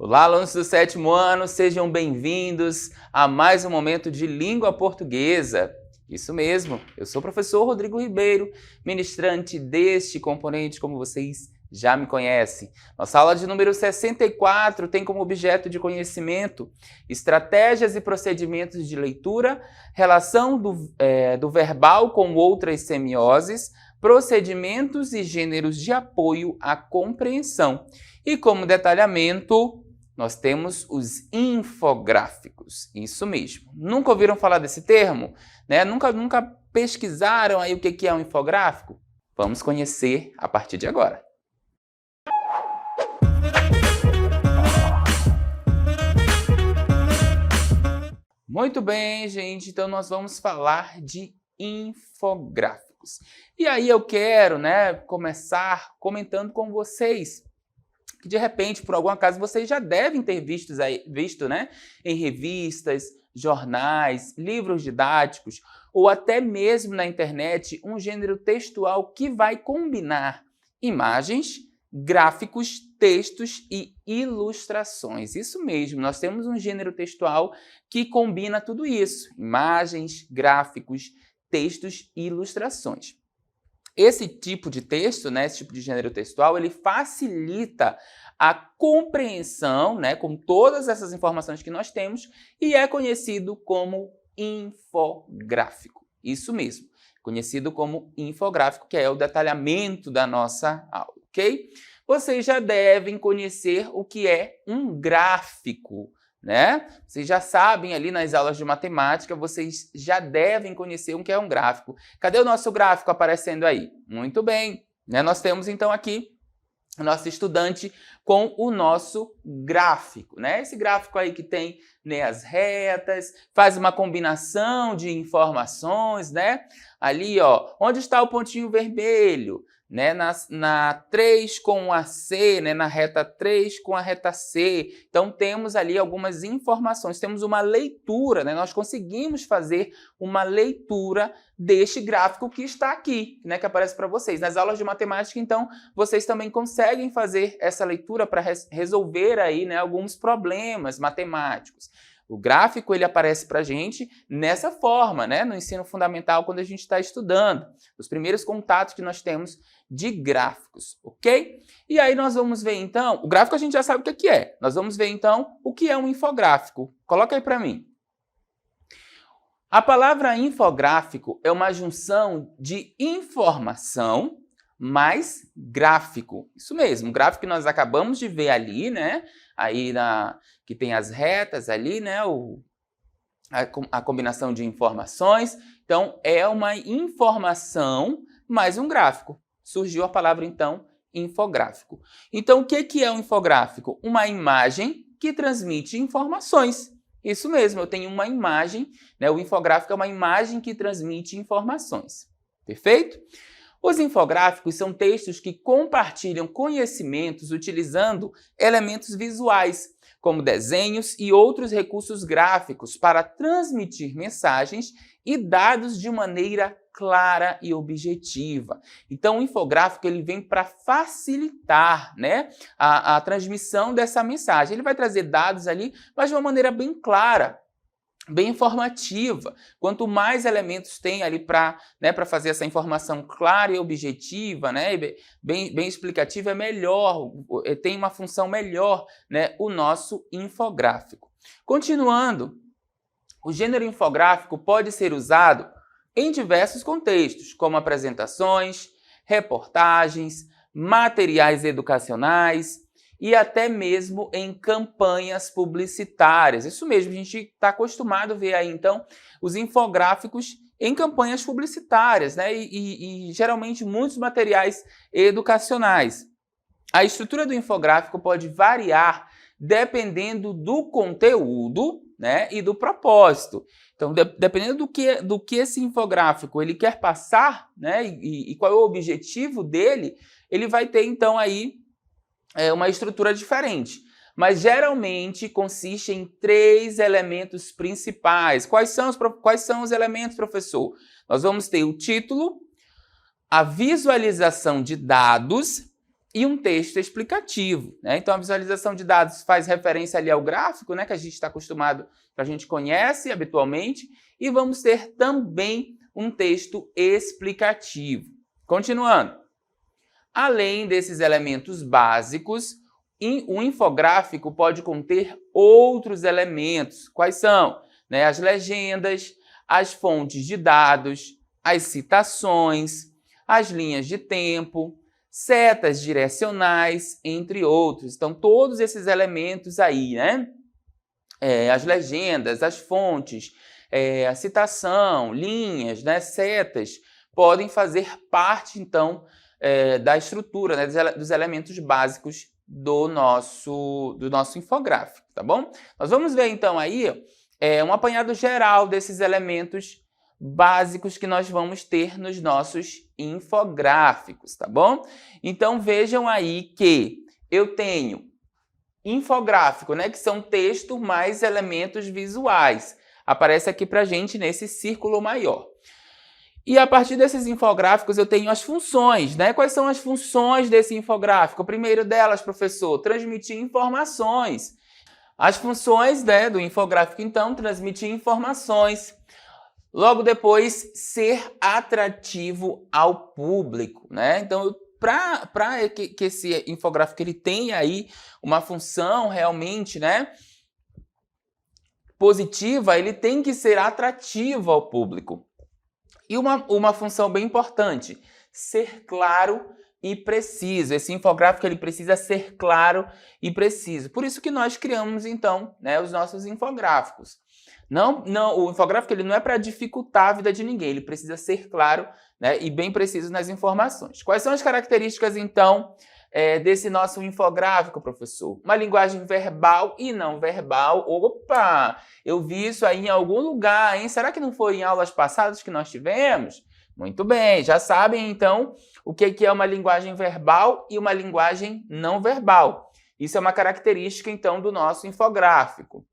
Olá, alunos do 7º ano, sejam bem-vindos a mais um momento de língua portuguesa. Isso mesmo, eu sou o professor Rodrigo Ribeiro, ministrante deste componente, como vocês já me conhecem. Nossa aula de número 64 tem como objeto de conhecimento estratégias e procedimentos de leitura, relação do verbal com outras semioses, procedimentos e gêneros de apoio à compreensão. E como detalhamento, nós temos os infográficos. Isso mesmo. Nunca ouviram falar desse termo? Né? Nunca pesquisaram aí o que é um infográfico? Vamos conhecer a partir de agora. Muito bem, gente. Então nós vamos falar de infográficos. E aí eu quero, começar comentando com vocês que de repente, por algum acaso, vocês já devem ter visto em revistas, jornais, livros didáticos ou até mesmo na internet um gênero textual que vai combinar imagens, gráficos, textos e ilustrações. Isso mesmo, nós temos um gênero textual que combina tudo isso: imagens, gráficos, textos e ilustrações. Esse tipo de texto, esse tipo de gênero textual, ele facilita a compreensão, com todas essas informações que nós temos, e é conhecido como infográfico. Isso mesmo, conhecido como infográfico, que é o detalhamento da nossa aula, ok? Vocês já devem conhecer o que é um gráfico, Vocês já sabem ali nas aulas de matemática, vocês já devem conhecer o que é um gráfico. Cadê o nosso gráfico aparecendo aí? Muito bem, Nós temos então aqui o nosso estudante com o nosso gráfico, Esse gráfico aí que tem as retas, faz uma combinação de informações, Ali, ó, onde está o pontinho vermelho? Na 3 com a C, na reta 3 com a reta C. Então, temos ali algumas informações, temos uma leitura, Nós conseguimos fazer uma leitura deste gráfico que está aqui, que aparece para vocês. Nas aulas de matemática, então, vocês também conseguem fazer essa leitura para resolver aí, alguns problemas matemáticos. O gráfico, ele aparece para a gente nessa forma, no ensino fundamental, quando a gente está estudando. Os primeiros contatos que nós temos de gráficos, ok? E aí nós vamos ver, então, o gráfico a gente já sabe o que é. Nós vamos ver, então, o que é um infográfico. Coloca aí para mim. A palavra infográfico é uma junção de informação mais gráfico. Isso mesmo, o gráfico que nós acabamos de ver ali, Aí que tem as retas ali, a combinação de informações. Então, é uma informação mais um gráfico. Surgiu a palavra, então, infográfico. Então, o que é um infográfico? Uma imagem que transmite informações. Isso mesmo, eu tenho uma imagem, O infográfico é uma imagem que transmite informações. Perfeito? Os infográficos são textos que compartilham conhecimentos utilizando elementos visuais, como desenhos e outros recursos gráficos, para transmitir mensagens e dados de maneira clara e objetiva. Então, o infográfico ele vem para facilitar a transmissão dessa mensagem. Ele vai trazer dados ali, mas de uma maneira bem clara, bem informativa. Quanto mais elementos tem ali para fazer essa informação clara e objetiva, bem explicativa, é melhor, tem uma função melhor, o nosso infográfico. Continuando, o gênero infográfico pode ser usado em diversos contextos, como apresentações, reportagens, materiais educacionais, e até mesmo em campanhas publicitárias. Isso mesmo, a gente está acostumado a ver aí, então, os infográficos em campanhas publicitárias, e geralmente muitos materiais educacionais. A estrutura do infográfico pode variar dependendo do conteúdo, e do propósito. Então, dependendo do que esse infográfico ele quer passar, e qual é o objetivo dele, ele vai ter, então, aí uma estrutura diferente, mas geralmente consiste em 3 elementos principais. Quais são os elementos, professor? Nós vamos ter o título, a visualização de dados e um texto explicativo, né? Então, a visualização de dados faz referência ali ao gráfico, né, que a gente está acostumado, que a gente conhece habitualmente, e vamos ter também um texto explicativo. Continuando. Além desses elementos básicos, o infográfico pode conter outros elementos. Quais são? Né, as legendas, as fontes de dados, as citações, as linhas de tempo, setas direcionais, entre outros. Então, todos esses elementos aí, né? As legendas, as fontes, a citação, linhas, né? Setas, podem fazer parte, então, da estrutura, né? Dos elementos básicos do nosso infográfico, tá bom? Nós vamos ver, então, aí um apanhado geral desses elementos básicos que nós vamos ter nos nossos infográficos, tá bom? Então, vejam aí que eu tenho infográfico, né, que são texto mais elementos visuais. Aparece aqui pra gente nesse círculo maior. E a partir desses infográficos eu tenho as funções, né? Quais são as funções desse infográfico? O primeiro delas, professor, transmitir informações. As funções, né, do infográfico, então, transmitir informações. Logo depois, ser atrativo ao público, né? Então, para que esse infográfico ele tenha aí uma função realmente, né, positiva, ele tem que ser atrativo ao público. E uma função bem importante, ser claro e preciso. Esse infográfico ele precisa ser claro e preciso. Por isso que nós criamos, então, né, os nossos infográficos. Não, o infográfico ele não é para dificultar a vida de ninguém, ele precisa ser claro, né, e bem preciso nas informações. Quais são as características, então, desse nosso infográfico, professor? Uma linguagem verbal e não verbal. Opa! Eu vi isso aí em algum lugar, hein? Será que não foi em aulas passadas que nós tivemos? Muito bem, já sabem, então, o que é uma linguagem verbal e uma linguagem não verbal. Isso é uma característica, então, do nosso infográfico.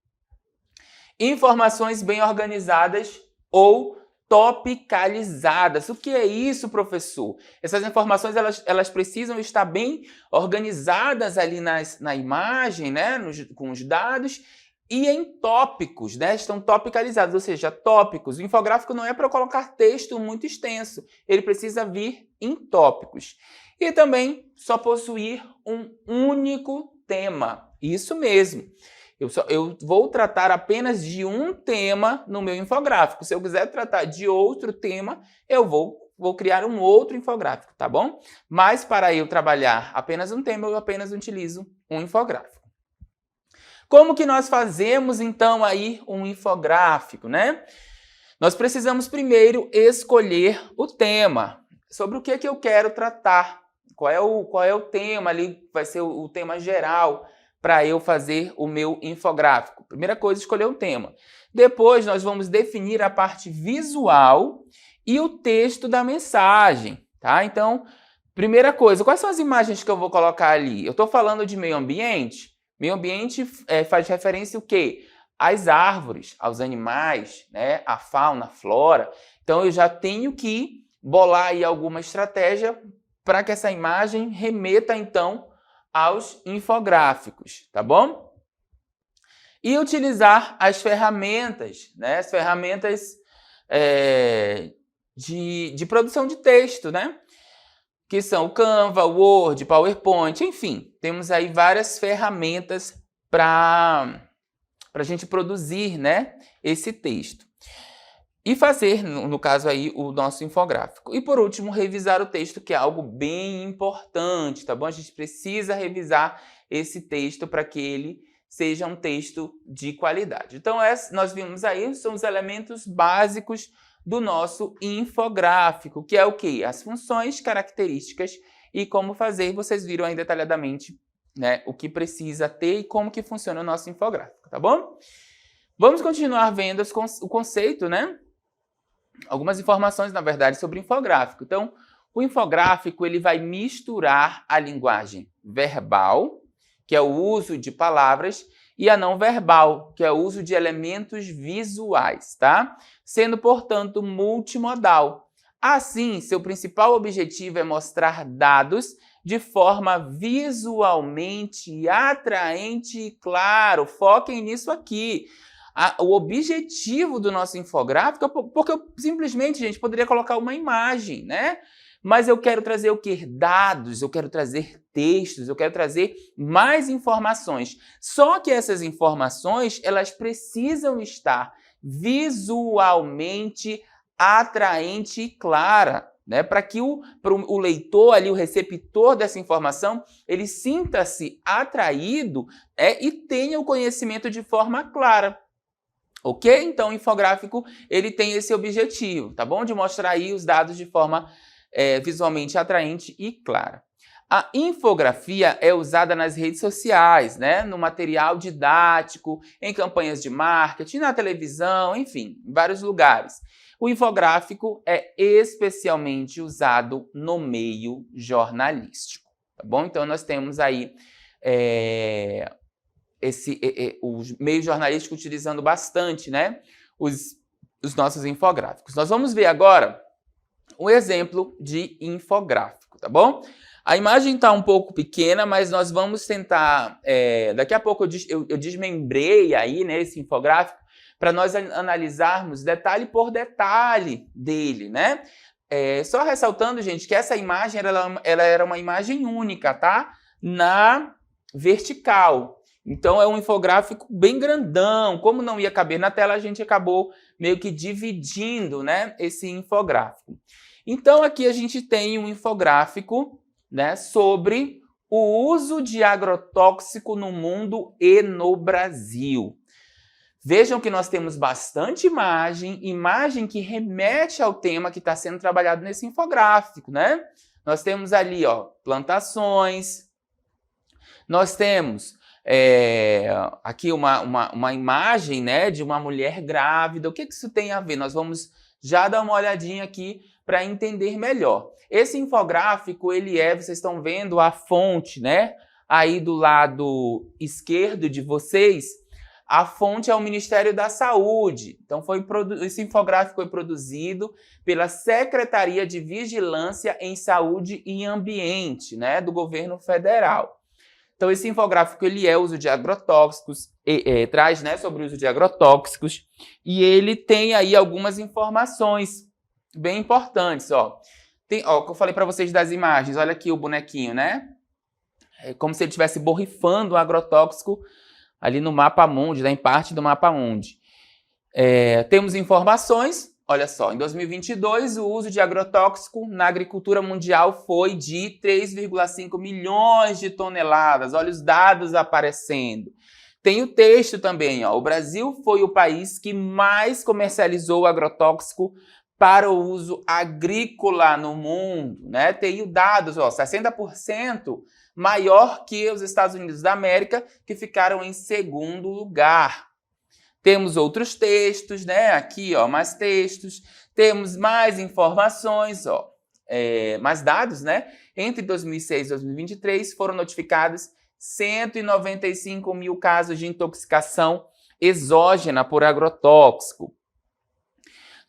Informações bem organizadas ou topicalizadas. O que é isso, professor? Essas informações elas precisam estar bem organizadas ali na imagem, né? Com os dados, e em tópicos, né? Estão topicalizados, ou seja, tópicos. O infográfico não é para colocar texto muito extenso, ele precisa vir em tópicos. E também só possuir um único tema. Isso mesmo. Eu vou tratar apenas de um tema no meu infográfico. Se eu quiser tratar de outro tema, eu vou criar um outro infográfico, tá bom? Mas para eu trabalhar apenas um tema, eu apenas utilizo um infográfico. Como que nós fazemos, então, aí um infográfico, né? Nós precisamos primeiro escolher o tema. Sobre o que eu quero tratar. Qual é o tema ali? Vai ser o tema geral para eu fazer o meu infográfico. Primeira coisa, escolher um tema. Depois, nós vamos definir a parte visual e o texto da mensagem, tá? Então, primeira coisa, quais são as imagens que eu vou colocar ali? Eu estou falando de meio ambiente. Meio ambiente faz referência ao quê? Às árvores, aos animais, né? A fauna, a flora. Então, eu já tenho que bolar aí alguma estratégia para que essa imagem remeta, então, aos infográficos, tá bom? E utilizar as ferramentas, né? As ferramentas de produção de texto, né? Que são o Canva, o Word, PowerPoint, enfim. Temos aí várias ferramentas para a gente produzir, né, esse texto. E fazer, no caso aí, o nosso infográfico. E por último, revisar o texto, que é algo bem importante, tá bom? A gente precisa revisar esse texto para que ele seja um texto de qualidade. Então, nós vimos aí, são os elementos básicos do nosso infográfico, que é o quê? As funções, características e como fazer. Vocês viram aí detalhadamente, né, o que precisa ter e como que funciona o nosso infográfico, tá bom? Vamos continuar vendo o conceito, né? Algumas informações, na verdade, sobre o infográfico. Então, o infográfico ele vai misturar a linguagem verbal, que é o uso de palavras, e a não verbal, que é o uso de elementos visuais, tá? Sendo, portanto, multimodal. Assim, seu principal objetivo é mostrar dados de forma visualmente atraente e claro. Foquem nisso aqui. O objetivo do nosso infográfico, porque eu simplesmente, gente, poderia colocar uma imagem, né? Mas eu quero trazer o quê? Dados, eu quero trazer textos, eu quero trazer mais informações. Só que essas informações, elas precisam estar visualmente atraente e clara, né? Para que o leitor ali, o receptor dessa informação, ele sinta-se atraído e tenha o conhecimento de forma clara. Ok? Então, o infográfico, ele tem esse objetivo, tá bom? De mostrar aí os dados de forma visualmente atraente e clara. A infografia é usada nas redes sociais, né? No material didático, em campanhas de marketing, na televisão, enfim, em vários lugares. O infográfico é especialmente usado no meio jornalístico, tá bom? Então, nós temos aí o meio jornalístico utilizando bastante, né, os nossos infográficos. Nós vamos ver agora um exemplo de infográfico, tá bom? A imagem está um pouco pequena, mas nós vamos tentar... daqui a pouco eu desmembrei aí, né, esse infográfico para nós analisarmos detalhe por detalhe dele, né? Só ressaltando, gente, que essa imagem ela era uma imagem única, tá? Na vertical. Então, é um infográfico bem grandão. Como não ia caber na tela, a gente acabou meio que dividindo, né, esse infográfico. Então, aqui a gente tem um infográfico, né, sobre o uso de agrotóxico no mundo e no Brasil. Vejam que nós temos bastante imagem que remete ao tema que está sendo trabalhado nesse infográfico, né? Nós temos ali, ó, plantações, nós temos aqui uma imagem, né, de uma mulher grávida. O que isso tem a ver? Nós vamos já dar uma olhadinha aqui para entender melhor. Esse infográfico, vocês estão vendo a fonte, né? Aí do lado esquerdo de vocês, a fonte é o Ministério da Saúde. Então, esse infográfico foi produzido pela Secretaria de Vigilância em Saúde e Ambiente, né, do governo federal. Então, esse infográfico ele é uso de agrotóxicos, traz, né, sobre o uso de agrotóxicos, e ele tem aí algumas informações bem importantes. Ó, que eu falei para vocês das imagens, olha aqui o bonequinho, né? É como se ele estivesse borrifando um agrotóxico ali no mapa mundi, né, em parte do mapa mundi. Temos informações, olha só, em 2022 o uso de agrotóxico na agricultura mundial foi de 3,5 milhões de toneladas. Olha os dados aparecendo. Tem o texto também, ó. O Brasil foi o país que mais comercializou agrotóxico para o uso agrícola no mundo, né? Tem dados, ó, 60% maior que os Estados Unidos da América, que ficaram em segundo lugar. Temos outros textos, né? Aqui, ó, mais textos. Temos mais informações, ó, mais dados, né? Entre 2006 e 2023 foram notificados 195 mil casos de intoxicação exógena por agrotóxico.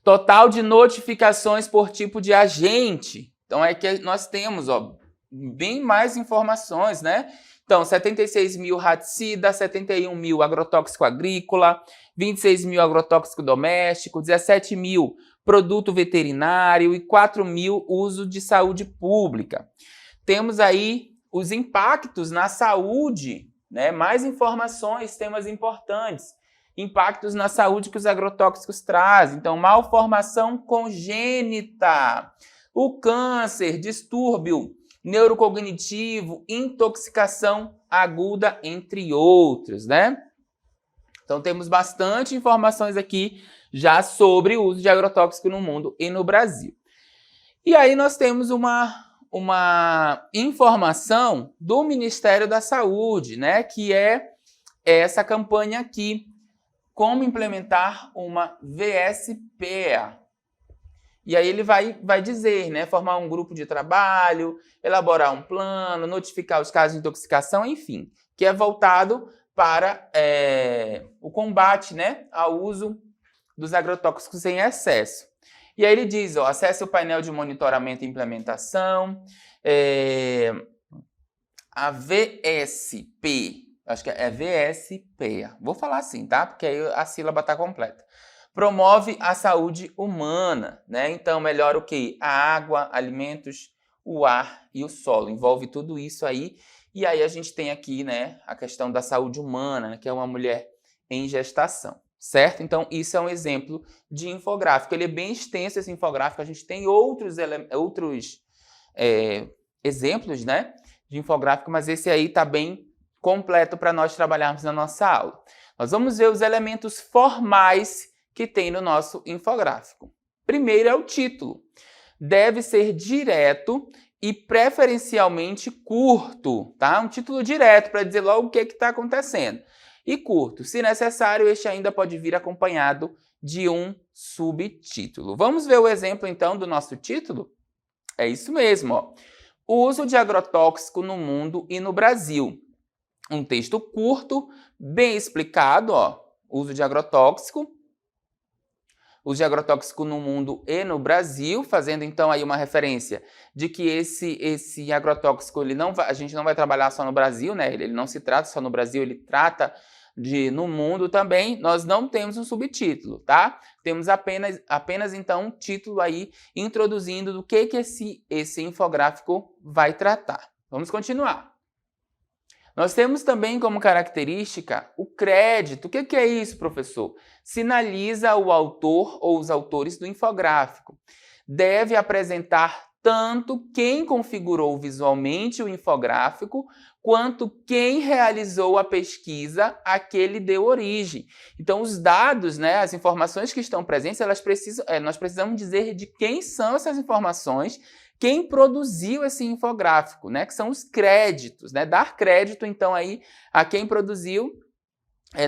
Total de notificações por tipo de agente. Então, é que nós temos, ó, bem mais informações, né? Então, 76 mil raticida, 71 mil agrotóxico agrícola, 26 mil agrotóxico doméstico, 17 mil produto veterinário e 4 mil uso de saúde pública. Temos aí os impactos na saúde, né? Mais informações, temas importantes. Impactos na saúde que os agrotóxicos trazem. Então, malformação congênita, o câncer, distúrbio neurocognitivo, intoxicação aguda, entre outros, né? Então, temos bastante informações aqui já sobre o uso de agrotóxico no mundo e no Brasil. E aí nós temos uma informação do Ministério da Saúde, né? Que é essa campanha aqui, como implementar uma VSPA. E aí ele vai dizer, né, formar um grupo de trabalho, elaborar um plano, notificar os casos de intoxicação, enfim, que é voltado para o combate, né, ao uso dos agrotóxicos em excesso. E aí ele diz, ó, acesse o painel de monitoramento e implementação, a VSP, acho que é VSP, vou falar assim, tá? Porque aí a sílaba está completa. Promove a saúde humana, né? Então, melhora o quê? A água, alimentos, o ar e o solo. Envolve tudo isso aí. E aí a gente tem aqui, né, a questão da saúde humana, né, que é uma mulher em gestação, certo? Então, isso é um exemplo de infográfico. Ele é bem extenso, esse infográfico. A gente tem outros exemplos, né, de infográfico, mas esse aí está bem completo para nós trabalharmos na nossa aula. Nós vamos ver os elementos formais que tem no nosso infográfico. Primeiro é o título. Deve ser direto e preferencialmente curto, tá? Um título direto para dizer logo o que está acontecendo. E curto. Se necessário, este ainda pode vir acompanhado de um subtítulo. Vamos ver o exemplo, então, do nosso título? É isso mesmo, ó. O uso de agrotóxico no mundo e no Brasil. Um texto curto, bem explicado, ó. Uso de agrotóxico. Uso de agrotóxico no mundo e no Brasil, fazendo então aí uma referência de que esse agrotóxico, a gente não vai trabalhar só no Brasil, né? Ele não se trata só no Brasil, ele trata no mundo também. Nós não temos um subtítulo, tá? Temos apenas então um título aí introduzindo do que esse infográfico vai tratar. Vamos continuar. Nós temos também como característica o crédito. O que é isso, professor? Sinaliza o autor ou os autores do infográfico. Deve apresentar tanto quem configurou visualmente o infográfico, quanto quem realizou a pesquisa a que ele deu origem. Então, os dados, né, as informações que estão presentes, nós precisamos dizer de quem são essas informações, quem produziu esse infográfico, né, que são os créditos, né, dar crédito, então, aí a quem produziu,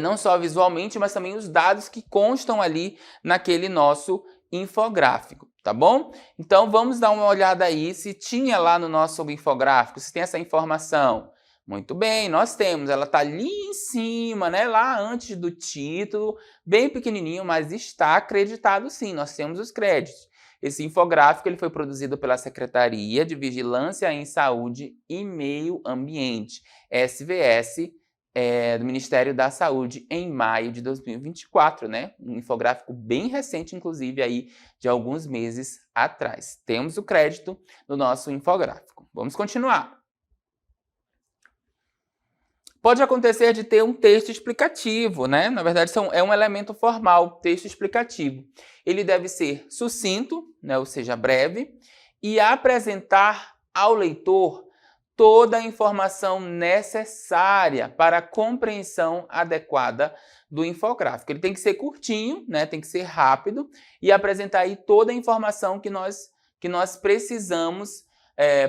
não só visualmente, mas também os dados que constam ali naquele nosso infográfico, tá bom? Então, vamos dar uma olhada aí se tinha lá no nosso infográfico, se tem essa informação. Muito bem, nós temos, ela está ali em cima, né, lá antes do título, bem pequenininho, mas está acreditado sim, nós temos os créditos. Esse infográfico ele foi produzido pela Secretaria de Vigilância em Saúde e Meio Ambiente, SVS, do Ministério da Saúde, em maio de 2024, né? Um infográfico bem recente, inclusive, aí de alguns meses atrás. Temos o crédito no nosso infográfico. Vamos continuar. Pode acontecer de ter um texto explicativo, né? Na verdade, é um elemento formal, texto explicativo. Ele deve ser sucinto, né? Ou seja, breve, e apresentar ao leitor toda a informação necessária para a compreensão adequada do infográfico. Ele tem que ser curtinho, né? Tem que ser rápido e apresentar aí toda a informação que nós precisamos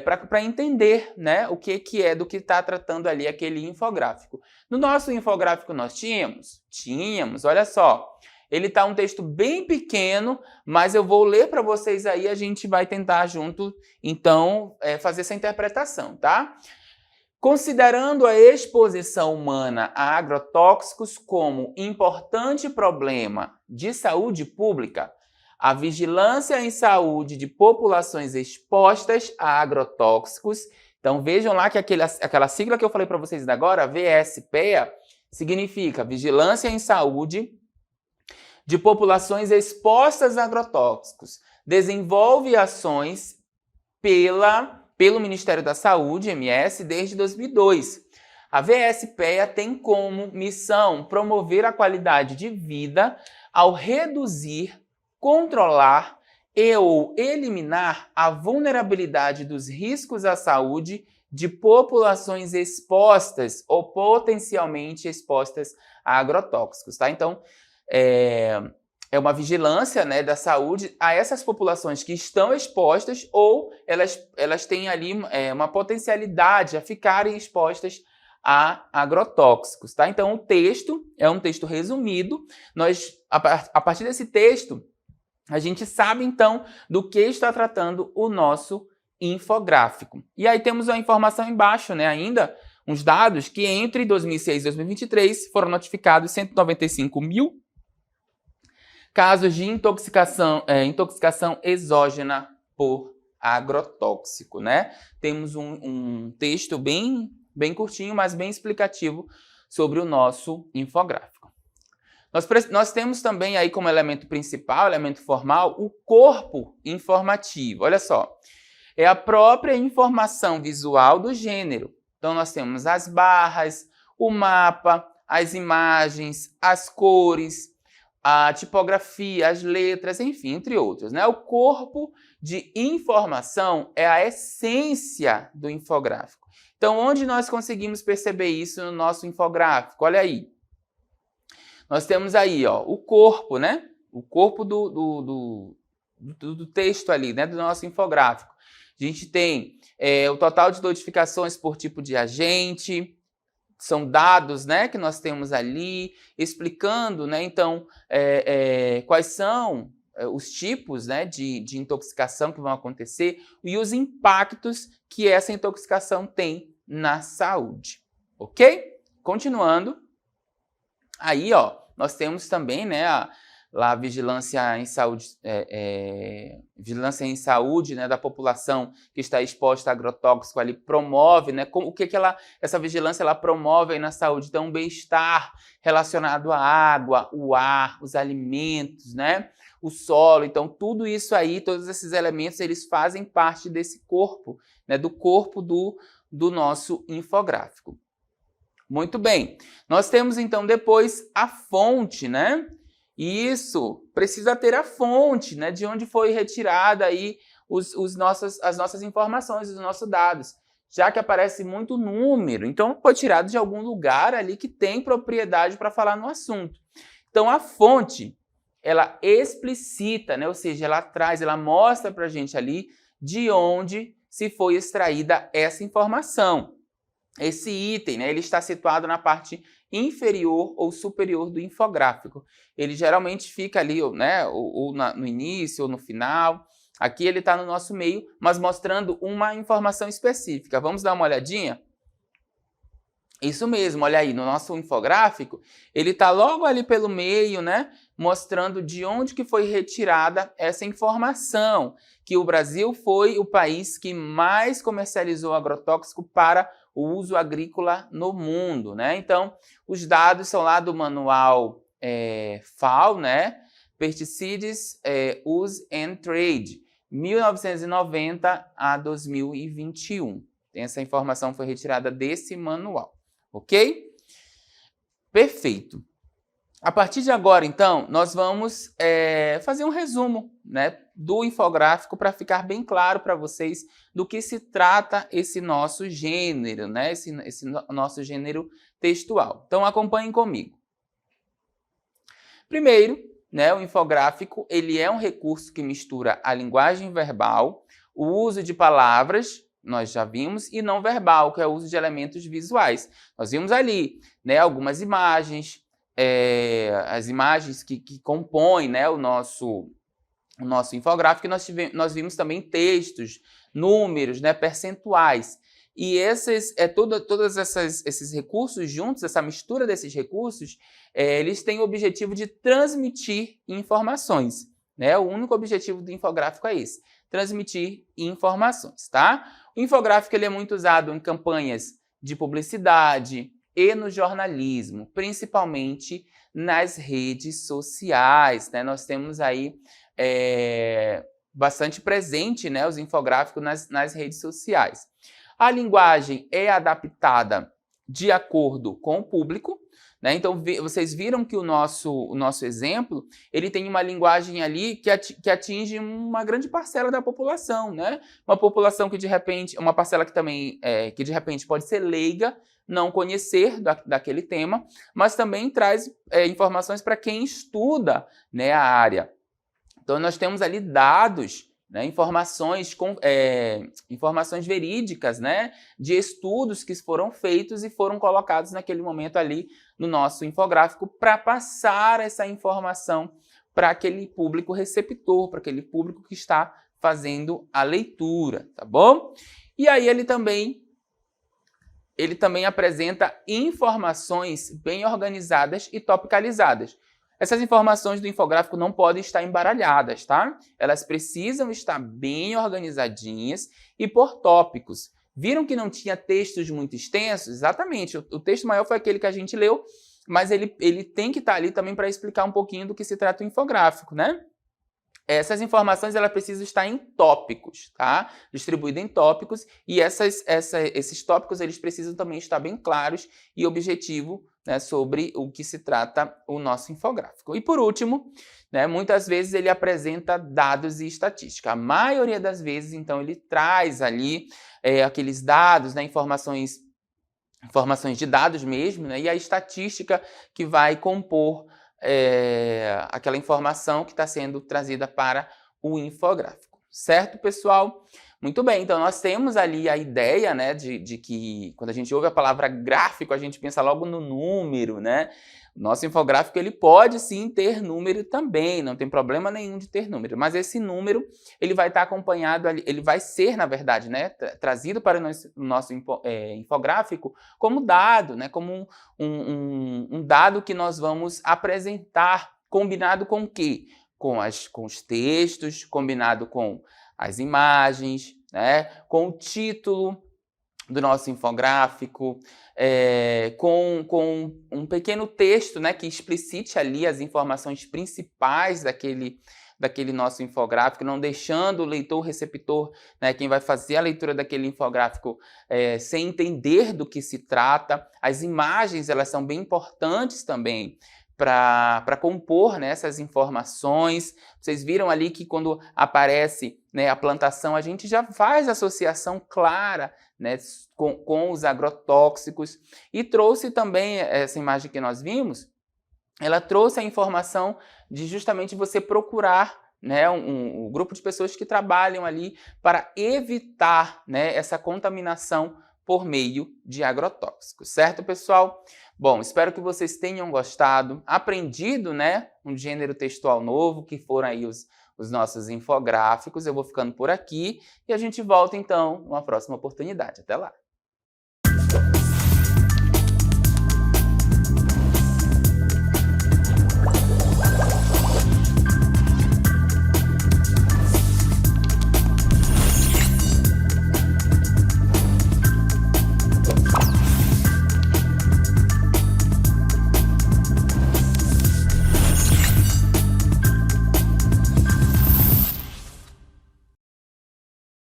para entender, né, o que é do que está tratando ali aquele infográfico. No nosso infográfico nós tínhamos, olha só, ele está um texto bem pequeno, mas eu vou ler para vocês aí, a gente vai tentar junto, então, fazer essa interpretação, tá? Considerando a exposição humana a agrotóxicos como importante problema de saúde pública, a vigilância em saúde de populações expostas a agrotóxicos. Então, vejam lá que aquela sigla que eu falei para vocês agora, VSPEA, significa Vigilância em Saúde de Populações Expostas a Agrotóxicos. Desenvolve ações pelo Ministério da Saúde, MS, desde 2002. A VSPEA tem como missão promover a qualidade de vida ao reduzir, controlar ou eliminar a vulnerabilidade dos riscos à saúde de populações expostas ou potencialmente expostas a agrotóxicos, tá? Então, é uma vigilância, né, da saúde a essas populações que estão expostas ou elas têm ali uma potencialidade a ficarem expostas a agrotóxicos, tá? Então, o texto é um texto resumido. A partir desse texto, a gente sabe, então, do que está tratando o nosso infográfico. E aí temos a informação embaixo, né, ainda, uns dados que entre 2006 e 2023 foram notificados 195 mil casos de intoxicação exógena por agrotóxico, né? Temos um texto bem bem curtinho, mas bem explicativo sobre o nosso infográfico. Nós temos também aí como elemento principal, elemento formal, o corpo informativo. Olha só, é a própria informação visual do gênero. Então, nós temos as barras, o mapa, as imagens, as cores, a tipografia, as letras, enfim, entre outros, né? O corpo de informação é a essência do infográfico. Então, onde nós conseguimos perceber isso no nosso infográfico? Olha aí. Nós temos aí, ó, o corpo, né? O corpo do texto ali, né? Do nosso infográfico. A gente tem o total de notificações por tipo de agente, são dados, né, que nós temos ali, explicando, né, então, quais são os tipos, né, de intoxicação que vão acontecer e os impactos que essa intoxicação tem na saúde, ok? Continuando, aí, ó, nós temos também, né, a vigilância em saúde, vigilância em saúde, né, da população que está exposta a agrotóxico ali, promove, né, o que essa vigilância ela promove aí na saúde? Então, um bem-estar relacionado à água, o ar, os alimentos, né, o solo. Então, tudo isso aí, todos esses elementos, eles fazem parte desse corpo, né, do corpo do nosso infográfico. Muito bem. Nós temos, então, depois a fonte, né? Isso, precisa ter a fonte, né, de onde foi retirada aí as nossas informações, os nossos dados, já que aparece muito número, então foi tirado de algum lugar ali que tem propriedade para falar no assunto. Então a fonte, ela explicita, né, ou seja, ela mostra para a gente ali de onde se foi extraída essa informação. Esse item, né, ele está situado na parte inferior ou superior do infográfico. Ele geralmente fica ali, né, ou no início ou no final. Aqui ele está no nosso meio, mas mostrando uma informação específica. Vamos dar uma olhadinha? Isso mesmo, olha aí, no nosso infográfico, ele está logo ali pelo meio, né, mostrando de onde que foi retirada essa informação, que o Brasil foi o país que mais comercializou agrotóxico para o uso agrícola no mundo, né? Então, os dados são lá do manual FAO, né? Pesticides Use and Trade, 1990 a 2021. Essa informação foi retirada desse manual, ok? Perfeito. A partir de agora, então, nós vamos fazer um resumo, né, do infográfico para ficar bem claro para vocês do que se trata esse nosso gênero, né, esse nosso gênero textual. Então, acompanhem comigo. Primeiro, né, o infográfico ele é um recurso que mistura a linguagem verbal, o uso de palavras, nós já vimos, e não verbal, que é o uso de elementos visuais. Nós vimos ali, né, algumas imagens, as imagens que compõem, né, o nosso infográfico, e nós vimos também textos, números, né, percentuais. E todos esses recursos juntos, essa mistura desses recursos, eles têm o objetivo de transmitir informações, né? O único objetivo do infográfico é esse, transmitir informações, tá? O infográfico ele é muito usado em campanhas de publicidade e no jornalismo, principalmente nas redes sociais, né? Nós temos aí bastante presente, né, os infográficos nas redes sociais. A linguagem é adaptada de acordo com o público, né? Então, vocês viram que o nosso exemplo, ele tem uma linguagem ali que atinge uma grande parcela da população, né? Uma população que de repente, uma parcela que também, que de repente pode ser leiga, não conhecer daquele tema, mas também traz informações para quem estuda, né, a área. Então, nós temos ali dados, né, informações verídicas, né, de estudos que foram feitos e foram colocados naquele momento ali no nosso infográfico para passar essa informação para aquele público receptor, para aquele público que está fazendo a leitura, tá bom? E aí ele também apresenta informações bem organizadas e topicalizadas. Essas informações do infográfico não podem estar embaralhadas, tá? Elas precisam estar bem organizadinhas e por tópicos, Viram que não tinha textos muito extensos? Exatamente, o texto maior foi aquele que a gente leu, mas ele tem que estar ali também para explicar um pouquinho do que se trata o infográfico, né? Essas informações elas precisam estar em tópicos, tá? Distribuídas em tópicos, e esses tópicos eles precisam também estar bem claros e objetivos, né, sobre o que se trata o nosso infográfico. E por último, né, muitas vezes ele apresenta dados e estatística. A maioria das vezes, então, ele traz ali aqueles dados, né, informações de dados mesmo, né, e a estatística que vai compor aquela informação que está sendo trazida para o infográfico. Certo, pessoal? Muito bem, então nós temos ali a ideia, né, de que quando a gente ouve a palavra gráfico, a gente pensa logo no número, né? Nosso infográfico ele pode sim ter número também, não tem problema nenhum de ter número, mas esse número ele vai estar acompanhado ali, ele vai ser, na verdade, né, trazido para o nosso infográfico como dado, né, como um dado que nós vamos apresentar, combinado com o quê? Com os textos, combinado com as imagens, né, com o título do nosso infográfico, com um pequeno texto, né, que explicite ali as informações principais daquele nosso infográfico, não deixando o leitor, o receptor, né, quem vai fazer a leitura daquele infográfico sem entender do que se trata. As imagens elas são bem importantes também para compor, né, essas informações. Vocês viram ali que quando aparece, né, a plantação, a gente já faz associação clara, né, com os agrotóxicos. E trouxe também essa imagem que nós vimos, ela trouxe a informação de justamente você procurar, né, um grupo de pessoas que trabalham ali para evitar, né, essa contaminação por meio de agrotóxicos, certo, pessoal? Bom, espero que vocês tenham gostado, aprendido, né, um gênero textual novo, que foram aí os nossos infográficos. Eu vou ficando por aqui e a gente volta, então, numa próxima oportunidade. Até lá!